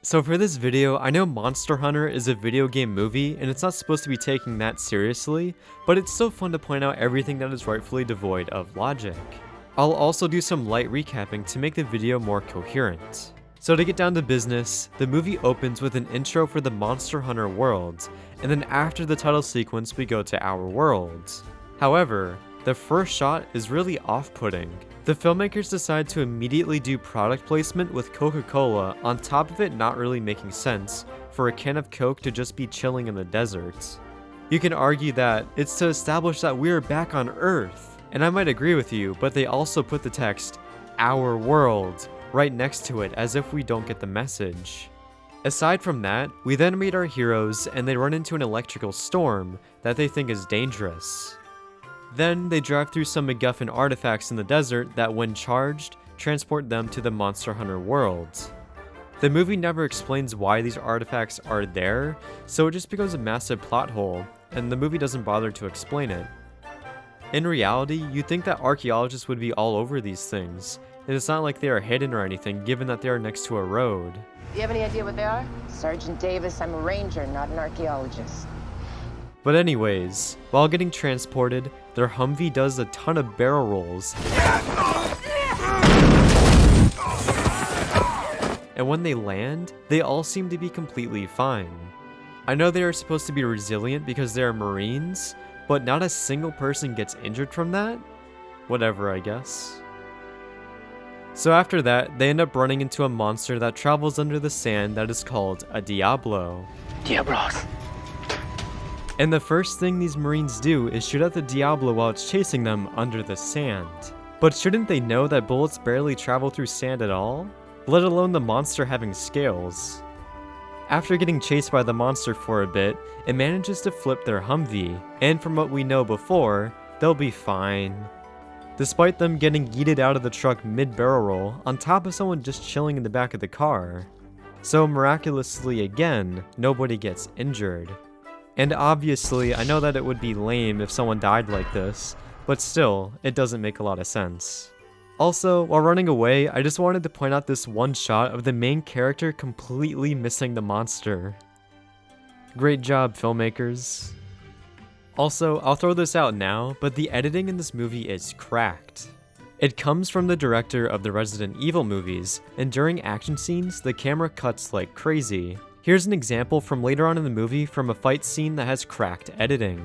So for this video, I know Monster Hunter is a video game movie and it's not supposed to be taken that seriously, but it's still fun to point out everything that is rightfully devoid of logic. I'll also do some light recapping to make the video more coherent. So to get down to business, the movie opens with an intro for the Monster Hunter world, and then after the title sequence we go to our world. However, the first shot is really off-putting. The filmmakers decide to immediately do product placement with Coca-Cola on top of it not really making sense for a can of Coke to just be chilling in the desert. You can argue that it's to establish that we're back on Earth, and I might agree with you, but they also put the text, "Our world," right next to it as if we don't get the message. Aside from that, we then meet our heroes and they run into an electrical storm that they think is dangerous. Then they drive through some MacGuffin artifacts in the desert that, when charged, transport them to the Monster Hunter world. The movie never explains why these artifacts are there, so it just becomes a massive plot hole, and the movie doesn't bother to explain it. In reality, you'd think that archaeologists would be all over these things, and it's not like they are hidden or anything given that they are next to a road. Do you have any idea what they are? Sergeant Davis, I'm a ranger, not an archaeologist. But anyways, while getting transported, their Humvee does a ton of barrel rolls. And when they land, they all seem to be completely fine. I know they are supposed to be resilient because they are Marines, but not a single person gets injured from that? Whatever, I guess. So after that, they end up running into a monster that travels under the sand that is called a Diablo. Diablos. And the first thing these Marines do is shoot at the Diablo while it's chasing them under the sand. But shouldn't they know that bullets barely travel through sand at all? Let alone the monster having scales. After getting chased by the monster for a bit, it manages to flip their Humvee, and from what we know before, they'll be fine. Despite them getting yeeted out of the truck mid-barrel roll on top of someone just chilling in the back of the car. So miraculously again, nobody gets injured. And obviously, I know that it would be lame if someone died like this, but still, it doesn't make a lot of sense. Also, while running away, I just wanted to point out this one shot of the main character completely missing the monster. Great job, filmmakers. Also, I'll throw this out now, but the editing in this movie is cracked. It comes from the director of the Resident Evil movies, and during action scenes, the camera cuts like crazy. Here's an example from later on in the movie from a fight scene that has cracked editing.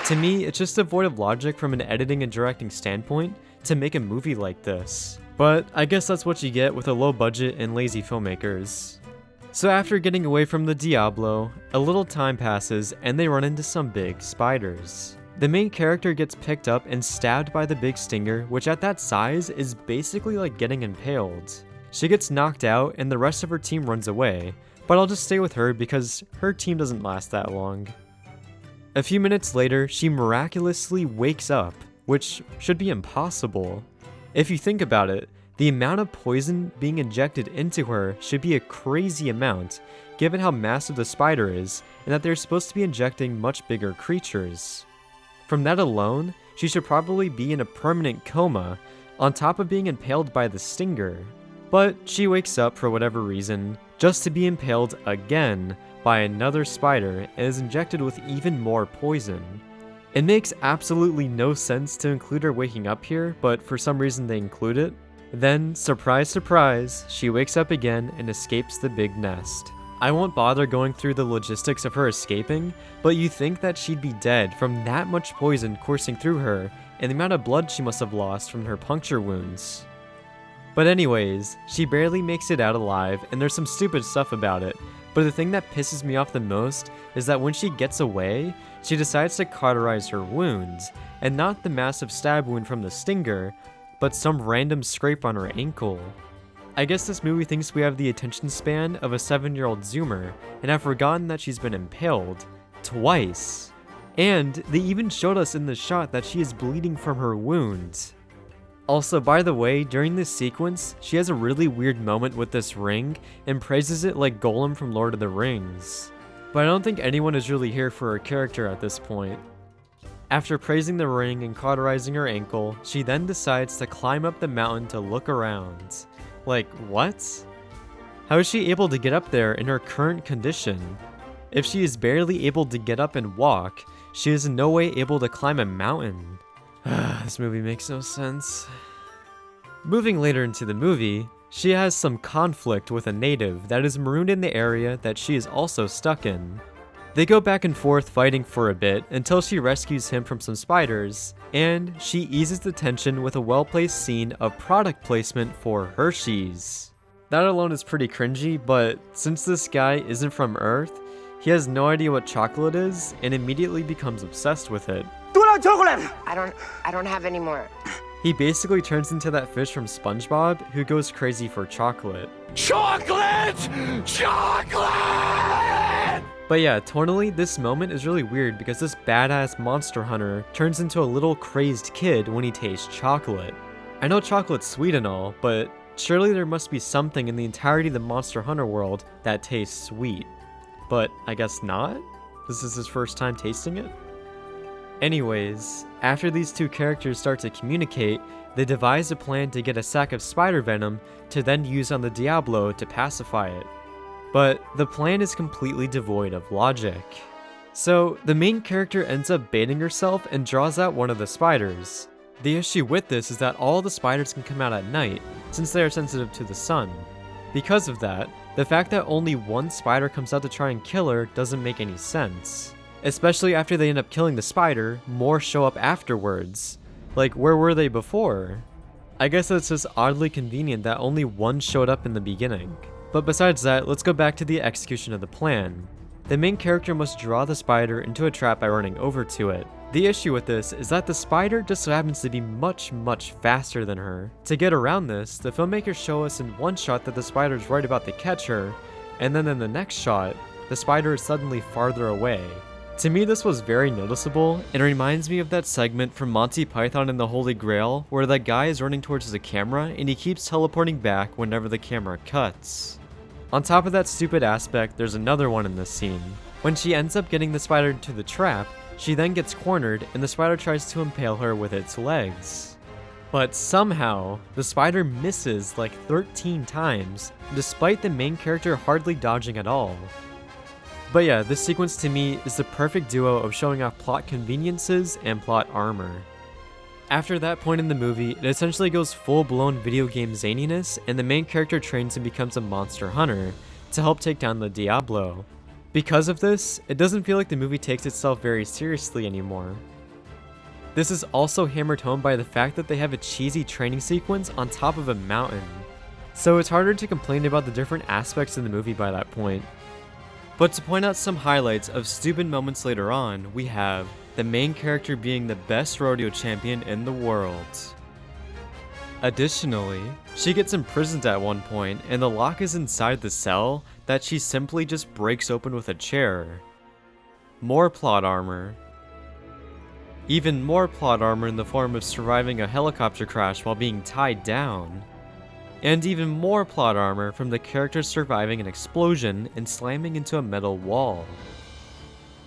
To me, it's just devoid of logic from an editing and directing standpoint to make a movie like this. But I guess that's what you get with a low budget and lazy filmmakers. So after getting away from the Diablo, a little time passes and they run into some big spiders. The main character gets picked up and stabbed by the big stinger, which at that size is basically like getting impaled. She gets knocked out and the rest of her team runs away, but I'll just stay with her because her team doesn't last that long. A few minutes later, she miraculously wakes up, which should be impossible. If you think about it, the amount of poison being injected into her should be a crazy amount, given how massive the spider is and that they're supposed to be injecting much bigger creatures. From that alone, she should probably be in a permanent coma, on top of being impaled by the stinger. But she wakes up for whatever reason, just to be impaled again by another spider and is injected with even more poison. It makes absolutely no sense to include her waking up here, but for some reason they include it. Then, surprise surprise, she wakes up again and escapes the big nest. I won't bother going through the logistics of her escaping, but you think that she'd be dead from that much poison coursing through her and the amount of blood she must have lost from her puncture wounds. But anyways, she barely makes it out alive and there's some stupid stuff about it, but the thing that pisses me off the most is that when she gets away, she decides to cauterize her wounds, and not the massive stab wound from the stinger, but some random scrape on her ankle. I guess this movie thinks we have the attention span of a 7-year-old Zoomer, and have forgotten that she's been impaled. Twice. And they even showed us in the shot that she is bleeding from her wounds. Also, by the way, during this sequence, she has a really weird moment with this ring, and praises it like Golem from Lord of the Rings. But I don't think anyone is really here for her character at this point. After praising the ring and cauterizing her ankle, she then decides to climb up the mountain to look around. Like, what? How is she able to get up there in her current condition? If she is barely able to get up and walk, she is in no way able to climb a mountain. This movie makes no sense. Moving later into the movie, she has some conflict with a native that is marooned in the area that she is also stuck in. They go back and forth fighting for a bit until she rescues him from some spiders, and she eases the tension with a well-placed scene of product placement for Hershey's. That alone is pretty cringy, but since this guy isn't from Earth, he has no idea what chocolate is and immediately becomes obsessed with it. I don't have any more. He basically turns into that fish from SpongeBob who goes crazy for chocolate. Chocolate! Chocolate! But yeah, tonally, this moment is really weird because this badass monster hunter turns into a little crazed kid when he tastes chocolate. I know chocolate's sweet and all, but surely there must be something in the entirety of the Monster Hunter world that tastes sweet. But I guess not? This is his first time tasting it? Anyways, after these two characters start to communicate, they devise a plan to get a sack of spider venom to then use on the Diablo to pacify it. But the plan is completely devoid of logic. So the main character ends up baiting herself and draws out one of the spiders. The issue with this is that all the spiders can come out at night, since they are sensitive to the sun. Because of that, the fact that only one spider comes out to try and kill her doesn't make any sense. Especially after they end up killing the spider, more show up afterwards. Like, where were they before? I guess it's just oddly convenient that only one showed up in the beginning. But besides that, let's go back to the execution of the plan. The main character must draw the spider into a trap by running over to it. The issue with this is that the spider just so happens to be much faster than her. To get around this, the filmmakers show us in one shot that the spider is right about to catch her, and then in the next shot, the spider is suddenly farther away. To me, this was very noticeable, and reminds me of that segment from Monty Python and the Holy Grail, where that guy is running towards the camera and he keeps teleporting back whenever the camera cuts. On top of that stupid aspect, there's another one in this scene. When she ends up getting the spider into the trap, she then gets cornered and the spider tries to impale her with its legs. But somehow, the spider misses like 13 times, despite the main character hardly dodging at all. But yeah, this sequence to me is the perfect duo of showing off plot conveniences and plot armor. After that point in the movie, it essentially goes full-blown video game zaniness, and the main character trains and becomes a monster hunter to help take down the Diablo. Because of this, it doesn't feel like the movie takes itself very seriously anymore. This is also hammered home by the fact that they have a cheesy training sequence on top of a mountain. So it's harder to complain about the different aspects of the movie by that point. But to point out some highlights of stupid moments later on, we have the main character being the best rodeo champion in the world. Additionally, she gets imprisoned at one point and the lock is inside the cell that she simply just breaks open with a chair. More plot armor. Even more plot armor in the form of surviving a helicopter crash while being tied down. And even more plot armor from the character surviving an explosion and slamming into a metal wall.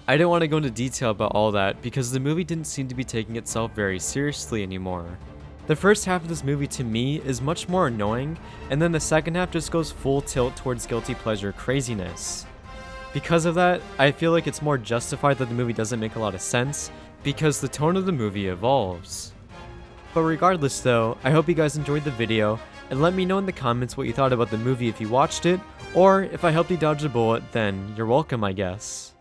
I don't want to go into detail about all that because the movie didn't seem to be taking itself very seriously anymore. The first half of this movie to me is much more annoying, and then the second half just goes full tilt towards guilty pleasure craziness. Because of that, I feel like it's more justified that the movie doesn't make a lot of sense, because the tone of the movie evolves. But regardless though, I hope you guys enjoyed the video, and let me know in the comments what you thought about the movie if you watched it, or if I helped you dodge a bullet, then you're welcome, I guess.